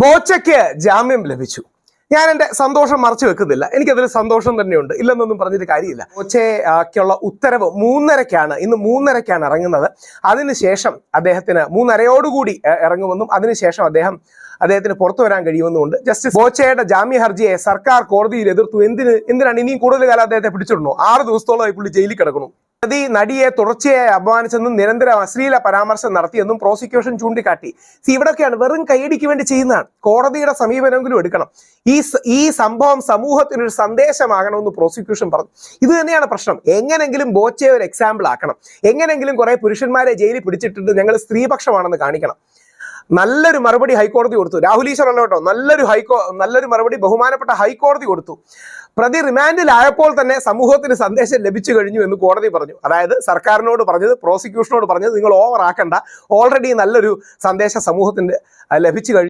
ബോച്ചയ്ക്ക് ജാമ്യം ലഭിച്ചു. ഞാൻ എൻ്റെ സന്തോഷം മറച്ചു വെക്കുന്നില്ല. എനിക്കതിൽ സന്തോഷം തന്നെയുണ്ട്, ഇല്ലെന്നൊന്നും പറഞ്ഞിട്ട് കാര്യമില്ല. ബോച്ചയ്ക്കുള്ള ഉത്തരവ് 3:30-ക്കാണ്, ഇന്ന് 3:30-ക്കാണ് ഇറങ്ങുന്നത്. അതിനുശേഷം അദ്ദേഹത്തിന് 3:30-ഓടുകൂടി ഇറങ്ങുമെന്നും അതിനുശേഷം അദ്ദേഹത്തിന് പുറത്തു വരാൻ കഴിയുമെന്നുമുണ്ട്. ജസ്റ്റിസ് ബോച്ചയുടെ ജാമ്യ ഹർജിയെ സർക്കാർ കോടതിയിൽ എതിർത്തു. എന്തിനാണ് ഇനിയും കൂടുതൽ കാലം അദ്ദേഹത്തെ പിടിച്ചിടണോ? 6 ദിവസത്തോളമായി പുള്ളി ജയിലിൽ കിടക്കണം. പ്രതി നടിയെ തുടർച്ചയായി അപമാനിച്ചെന്നും നിരന്തരം അശ്ലീല പരാമർശം നടത്തിയെന്നും പ്രോസിക്യൂഷൻ ചൂണ്ടിക്കാട്ടി. ഇവിടെയൊക്കെയാണ് വെറും കൈയടിക്ക് വേണ്ടി ചെയ്യുന്നതാണ്. കോടതിയുടെ സമീപനമെങ്കിലും എടുക്കണം. ഈ സംഭവം സമൂഹത്തിനൊരു സന്ദേശമാകണമെന്ന് പ്രോസിക്യൂഷൻ പറഞ്ഞു. ഇത് തന്നെയാണ് പ്രശ്നം. എങ്ങനെങ്കിലും ബോച്ചയെ ഒരു എക്സാമ്പിൾ ആക്കണം. എങ്ങനെങ്കിലും കുറെ പുരുഷന്മാരെ ജയിലിൽ പിടിച്ചിട്ടിട്ട് ഞങ്ങൾ സ്ത്രീപക്ഷമാണെന്ന് കാണിക്കണം. നല്ലൊരു മറുപടി ഹൈക്കോടതി കൊടുത്തു. രാഹുൽ ഈശ്വർ അല്ല കേട്ടോ, നല്ലൊരു മറുപടി ബഹുമാനപ്പെട്ട ഹൈക്കോടതി കൊടുത്തു. പ്രതി റിമാൻഡിലായപ്പോൾ തന്നെ സമൂഹത്തിന് സന്ദേശം ലഭിച്ചു കഴിഞ്ഞു എന്ന് കോടതി പറഞ്ഞു. അതായത് സർക്കാരിനോട് പറഞ്ഞത്, പ്രോസിക്യൂഷനോട് പറഞ്ഞത്, നിങ്ങൾ ഓവർ ആക്കണ്ട, ഓൾറെഡി നല്ലൊരു സന്ദേശം സമൂഹത്തിന് ലഭിച്ചു കഴിഞ്ഞു.